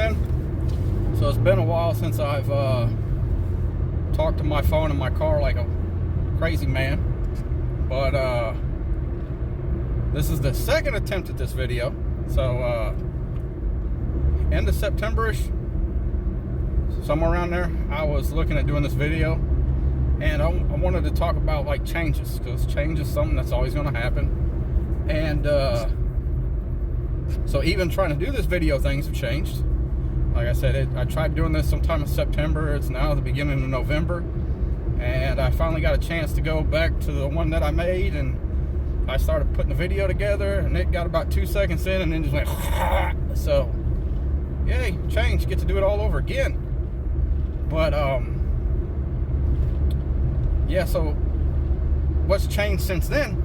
again. So it's been a while since I've talked to my phone in my car like a crazy man. But this is the second attempt at this video. So end of September-ish, somewhere around there, I was looking at doing this video, and I wanted to talk about like changes, because change is something that's always going to happen. And so even trying to do this video, things have changed. Like I said, I tried doing this sometime in September. It's now the beginning of November, and I finally got a chance to go back to the one that I made, and I started putting the video together, and it got about 2 seconds in and then just went so yay, change, get to do it all over again. But yeah, so what's changed since then?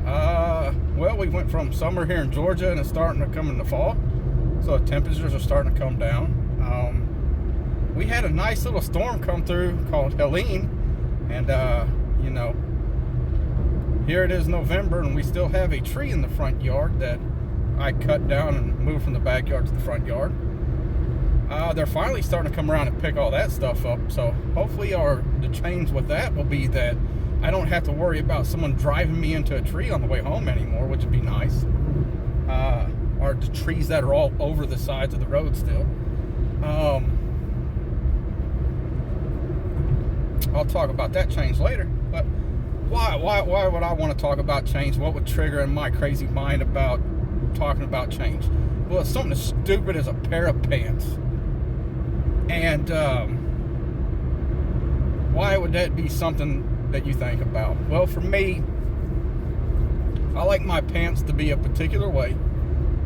Well, we went from summer here in Georgia, and it's starting to come into fall, so the temperatures are starting to come down. We had a nice little storm come through called Helene, and you know, here it is November, and we still have a tree in the front yard that I cut down and moved from the backyard to the front yard. They're finally starting to come around and pick all that stuff up, so hopefully the change with that will be that I don't have to worry about someone driving me into a tree on the way home anymore, which would be nice. Or the trees that are all over the sides of the road still. I'll talk about that change later, but why would I want to talk about change? What would trigger in my crazy mind about talking about change? Well, it's something as stupid as a pair of pants. And why would that be something that you think about? Well, for me, I like my pants to be a particular way,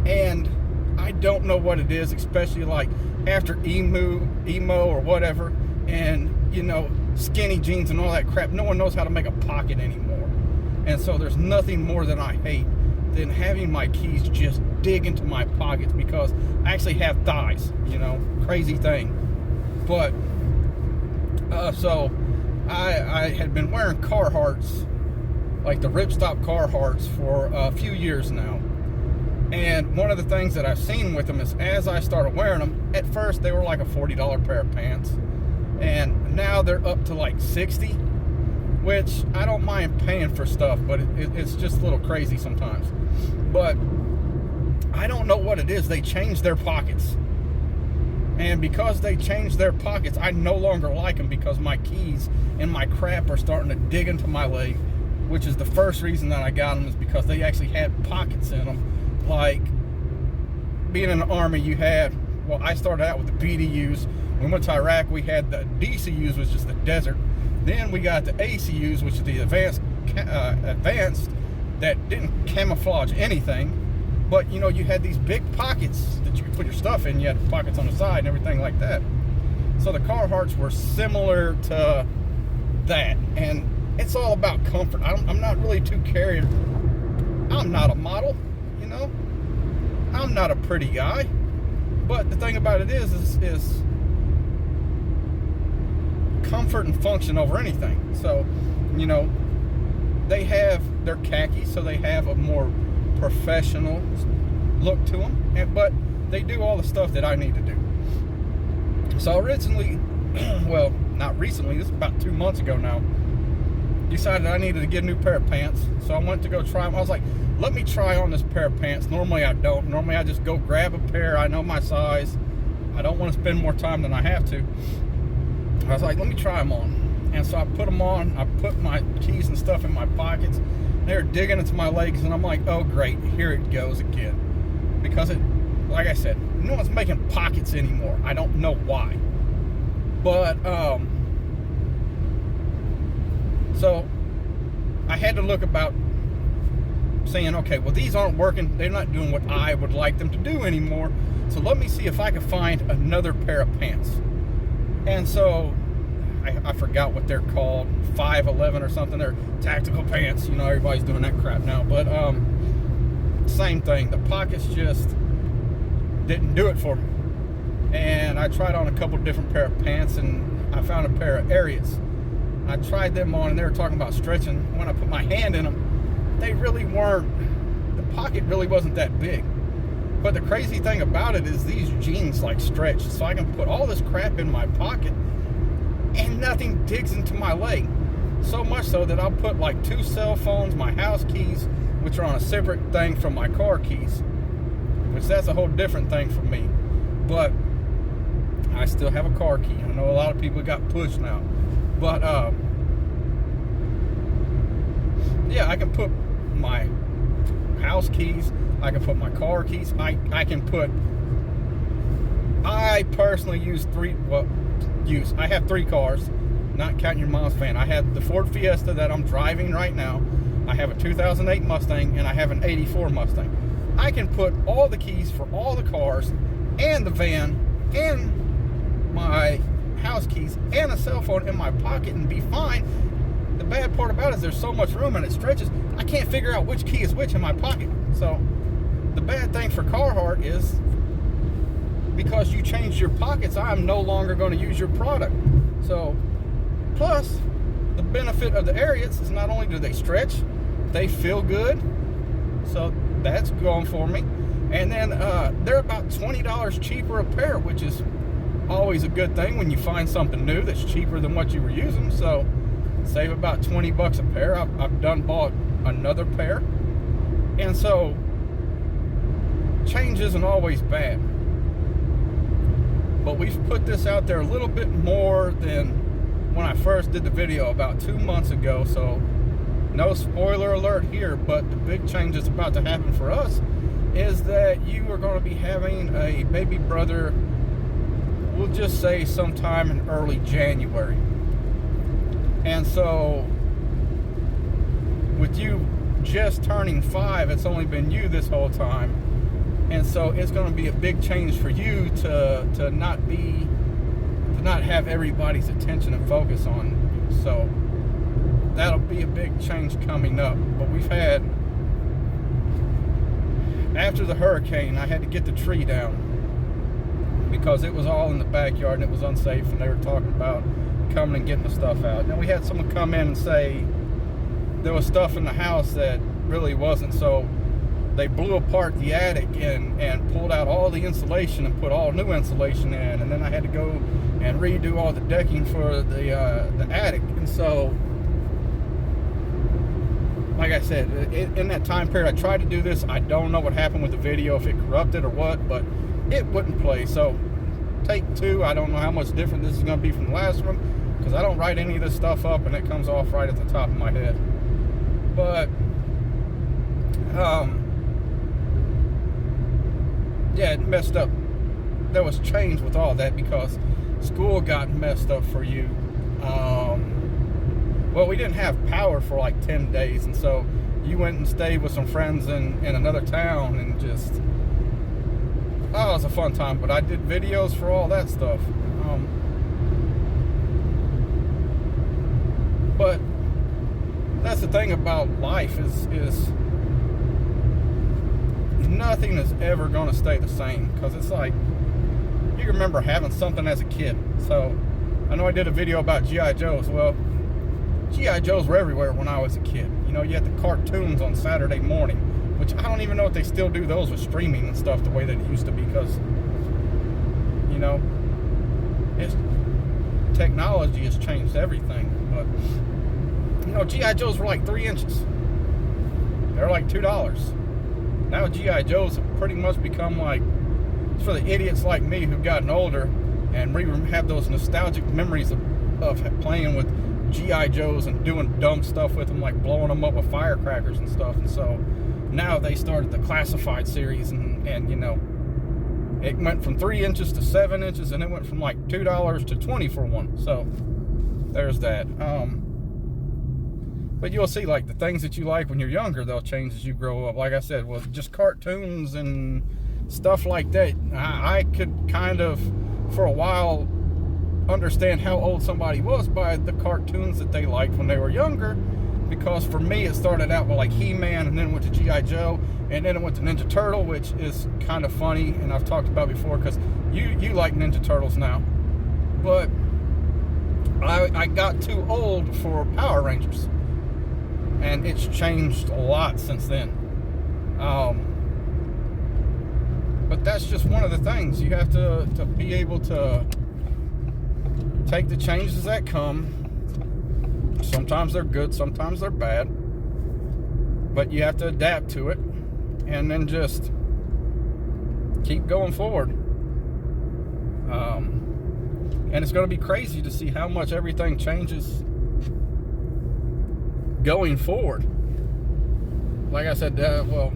and I don't know what it is, especially like after emo or whatever, and you know, skinny jeans and all that crap. No one knows how to make a pocket anymore, and so there's nothing more that I hate than having my keys just dig into my pockets, because I actually have thighs, you know, crazy thing. But so I had been wearing Carhartts, like the ripstop Carhartts, for a few years now. And one of the things that I've seen with them is, as I started wearing them, at first they were like a $40 pair of pants, and now they're up to like $60, which I don't mind paying for stuff, but it's just a little crazy sometimes. But I don't know what it is. They changed their pockets, and because they changed their pockets, I no longer like them, because my keys and my crap are starting to dig into my leg, which is the first reason that I got them, is because they actually had pockets in them. Like, being in the Army, you had, well, I started out with the BDUs. When we went to Iraq, we had the DCUs, which is the desert. Then we got the ACUs, which is the advanced that didn't camouflage anything. But, you know, you had these big pockets that you could put your stuff in. You had pockets on the side and everything like that. So the Carhartts were similar to that. And it's all about comfort. I'm not really too carried. I'm not a model, you know. I'm not a pretty guy. But the thing about it is comfort and function over anything. So, you know, they have their khakis, so they have a more professional look to them, but they do all the stuff that I need to do. So originally, well, not recently, this is about 2 months ago now, decided I needed to get a new pair of pants. So I went to go try them. I was like, let me try on this pair of pants. Normally I don't. Normally I just go grab a pair. I know my size. I don't want to spend more time than I have to. I was like, let me try them on. And so I put them on. I put my keys and stuff in my pockets. They're digging into my legs, and I'm like, oh great, here it goes again. Because it, like I said, no one's making pockets anymore. I don't know why. But so I had to look about, saying, okay, well, these aren't working. They're not doing what I would like them to do anymore. So let me see if I can find another pair of pants. And so I forgot what they're called, 511 or something. They're tactical pants. You know, everybody's doing that crap now. But same thing. The pockets just didn't do it for me. And I tried on a couple different pair of pants, and I found a pair of Ariats. I tried them on, and they were talking about stretching. When I put my hand in them, they really weren't, the pocket really wasn't that big. But the crazy thing about it is these jeans like stretch, so I can put all this crap in my pocket and nothing digs into my leg. So much so that I'll put like 2 cell phones, my house keys, which are on a separate thing from my car keys, which that's a whole different thing for me. But I still have a car key. I know a lot of people got pushed now, but yeah, I can put my house keys, I can put my car keys, I personally use I have 3 cars, not counting your mom's van. I have the Ford Fiesta that I'm driving right now, I have a 2008 Mustang, and I have an 84 Mustang. I can put all the keys for all the cars, and the van, and my house keys, and a cell phone in my pocket and be fine. The bad part about it is there's so much room and it stretches, I can't figure out which key is which in my pocket. So the bad thing for Carhartt is, because you changed your pockets, I'm no longer going to use your product. So, plus, the benefit of the Ariats is not only do they stretch, they feel good. So that's going for me. And then they're about $20 cheaper a pair, which is always a good thing when you find something new that's cheaper than what you were using. So save about 20 bucks a pair. I've done bought another pair. And so change isn't always bad. But we've put this out there a little bit more than when I first did the video about 2 months ago. So no spoiler alert here, but the big change that's about to happen for us is that you are going to be having a baby brother, we'll just say sometime in early January. And so with you just turning 5, it's only been you this whole time. And so it's going to be a big change for you to not have everybody's attention and focus on you. So that'll be a big change coming up. But we've had, after the hurricane, I had to get the tree down because it was all in the backyard and it was unsafe, and they were talking about coming and getting the stuff out. Then we had someone come in and say there was stuff in the house that really wasn't, so they blew apart the attic and pulled out all the insulation and put all new insulation in, and then I had to go and redo all the decking for the attic. And so, like I said, in that time period, I tried to do this. I don't know what happened with the video, if it corrupted or what, but it wouldn't play. So take 2, I don't know how much different this is going to be from the last one, because I don't write any of this stuff up and it comes off right at the top of my head. But yeah, it messed up. There was change with all that because school got messed up for you. Well, we didn't have power for like 10 days, and so you went and stayed with some friends in another town, and just, oh, it was a fun time. But I did videos for all that stuff. But that's the thing about life is nothing is ever going to stay the same, because it's like, you remember having something as a kid. So I know I did a video about G.I. Joes. Well, G.I. Joes were everywhere when I was a kid. You know, you had the cartoons on Saturday morning, which I don't even know if they still do those with streaming and stuff the way that it used to be, because, you know, technology has changed everything. But, you know, G.I. Joes were like 3 inches. They're like $2. Now G.I. Joes have pretty much become like, it's for the idiots like me who've gotten older and we have those nostalgic memories of playing with G.I. Joes and doing dumb stuff with them, like blowing them up with firecrackers and stuff. And so now they started the Classified series, and you know, it went from 3 inches to 7 inches, and it went from like $2 to $20 for one. So there's that. But you'll see, like, the things that you like when you're younger, they'll change as you grow up. Like I said, well, just cartoons and stuff like that. I could kind of, for a while, understand how old somebody was by the cartoons that they liked when they were younger. Because for me, it started out with, like, He-Man, and then went to G.I. Joe, and then it went to Ninja Turtle, which is kind of funny, and I've talked about before, because you like Ninja Turtles now. But I got too old for Power Rangers. And it's changed a lot since then. But that's just one of the things. You have to be able to take the changes that come. Sometimes they're good, sometimes they're bad. But you have to adapt to it and then just keep going forward. And it's going to be crazy to see how much everything changes going forward. Like I said, there was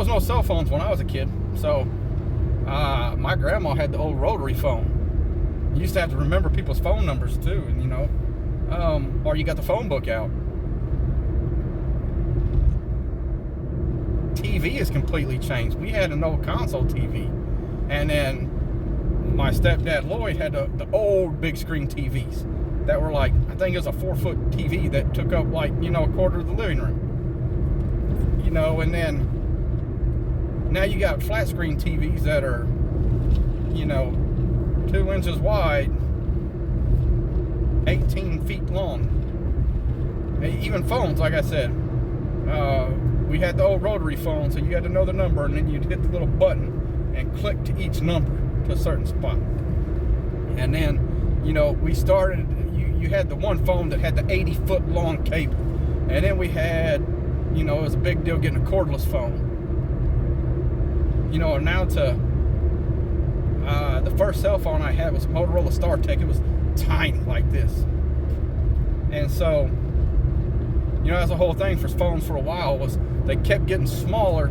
no cell phones when I was a kid. So my grandma had the old rotary phone. You used to have to remember people's phone numbers too, and or you got the phone book out. TV has completely changed. We had an old console TV, and then my stepdad Lloyd had the old big screen TVs that were like, I think it was a 4-foot TV that took up like a quarter of the living room. And then now you got flat screen TVs that are 2 inches wide, 18 feet long. Even phones, like I said, we had the old rotary phone, so you had to know the number, and then you'd hit the little button and click to each number to a certain spot. And then, we started, you had the one phone that had the 80-foot long cable. And then we had, it was a big deal getting a cordless phone. And now the first cell phone I had was a Motorola StarTech. It was tiny like this. And so, that's the whole thing for phones for a while, was they kept getting smaller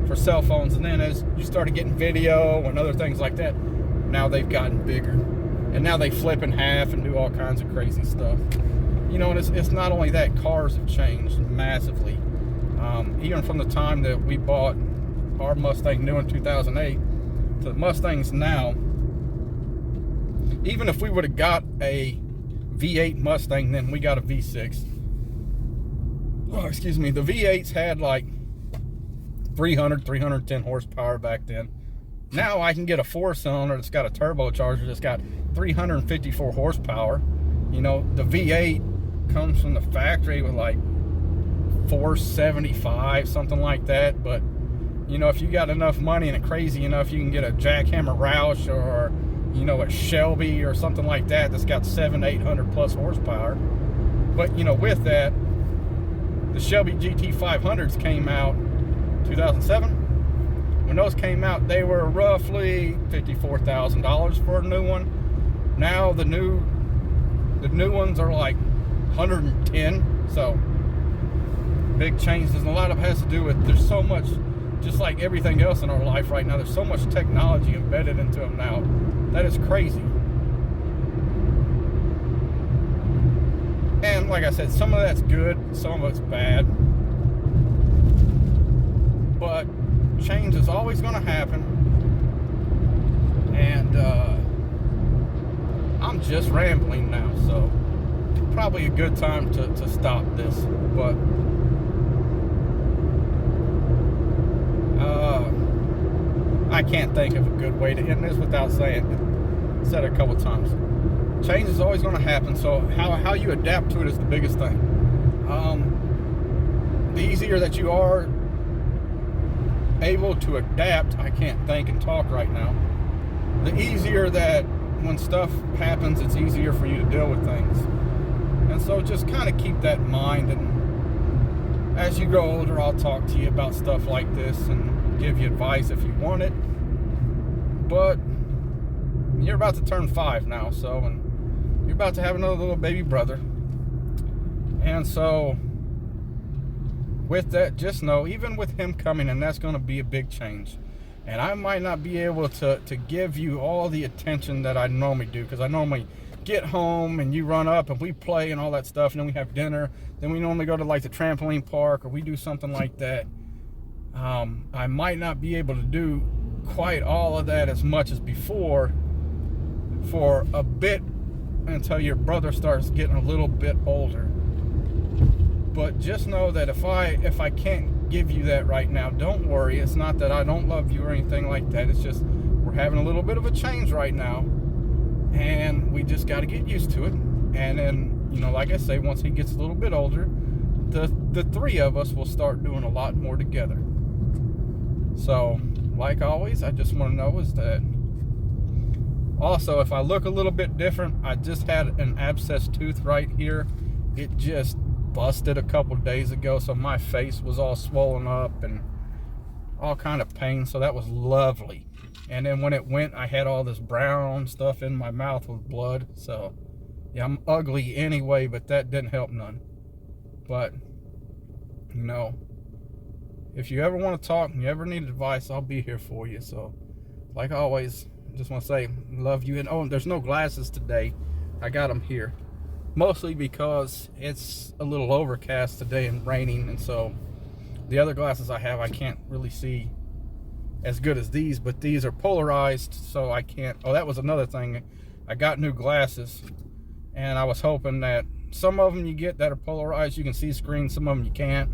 for cell phones, and then as you started getting video and other things like that, now they've gotten bigger, and now they flip in half and do all kinds of crazy stuff. And it's not only that, cars have changed massively. Even from the time that we bought our Mustang new in 2008 to the Mustangs now, even if we would have got a V8 Mustang, then we got a V6. Oh, excuse me. The V8s had like 310 horsepower back then. Now I can get a 4-cylinder that's got a turbocharger that's got 354 horsepower. The V8 comes from the factory with like 475, something like that. But if you got enough money and crazy enough, you can get a Jackhammer Roush or a Shelby or something like that that's got 700-800 plus horsepower. But with that, the Shelby GT500s came out 2007. When those came out, they were roughly $54,000 for a new one. Now the new ones are like 110. So big changes, and a lot of it has to do with, there's so much, just like everything else in our life right now, there's so much technology embedded into them now that is crazy. And like I said, some of that's good, some of it's bad. But change is always going to happen. And I'm just rambling now, so probably a good time to stop this. But I can't think of a good way to end this without saying it. Said it a couple times. Change is always going to happen, so how you adapt to it is the biggest thing. The easier that you are able to adapt, I can't think and talk right now, the easier that when stuff happens, it's easier for you to deal with things. And so just kind of keep that in mind, and as you grow older, I'll talk to you about stuff like this and give you advice if you want it. But you're about to turn 5 now, so, and you're about to have another little baby brother. And so with that, just know, even with him coming, and that's going to be a big change. And I might not be able to give you all the attention that I normally do, because I normally get home and you run up and we play and all that stuff, and then we have dinner. Then we normally go to like the trampoline park, or we do something like that. I might not be able to do quite all of that as much as before for a bit, until your brother starts getting a little bit older. But just know that if I can't give you that right now, don't worry. It's not that I don't love you or anything like that. It's just we're having a little bit of a change right now, and we just got to get used to it. And then, like I say, once he gets a little bit older, the three of us will start doing a lot more together. So, like always, I just want to know is that also, if I look a little bit different, I just had an abscessed tooth right here. It just busted a couple days ago, so my face was all swollen up and all kind of pain, so that was lovely. And then when it went, I had all this brown stuff in my mouth with blood. So yeah, I'm ugly anyway, but that didn't help none. But you know, if you ever want to talk and you ever need advice, I'll be here for you. So like always, just want to say love you. And oh, there's no glasses today. I got them here mostly because it's a little overcast today and raining, and so the other glasses I have, I can't really see as good as these, but these are polarized, so I can't. Oh, that was another thing. I got new glasses, and I was hoping that some of them you get that are polarized, you can see screens, some of them you can't.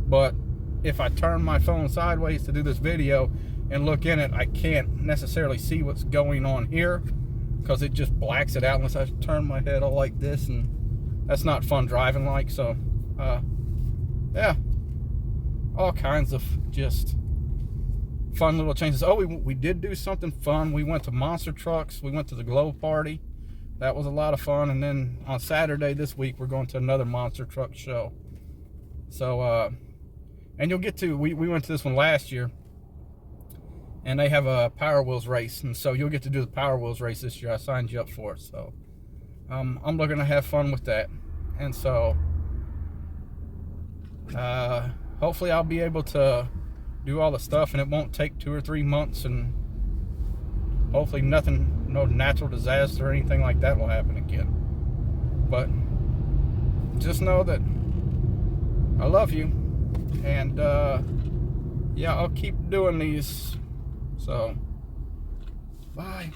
But if I turn my phone sideways to do this video and look in it, I can't necessarily see what's going on here because it just blacks it out unless I turn my head all like this, and that's not fun driving like. So yeah, all kinds of just fun little changes. Oh, we did do something fun. We went to Monster Trucks. We went to the Glow Party. That was a lot of fun. And then on Saturday this week, we're going to another Monster Truck show. So and you'll get to, we went to this one last year, and they have a Power Wheels race, and so you'll get to do the Power Wheels race this year. I signed you up for it. So I'm looking to have fun with that. And so hopefully I'll be able to do all the stuff, and it won't take 2 or 3 months, and hopefully nothing, no natural disaster or anything like that will happen again. But just know that I love you, and yeah, I'll keep doing these. So bye.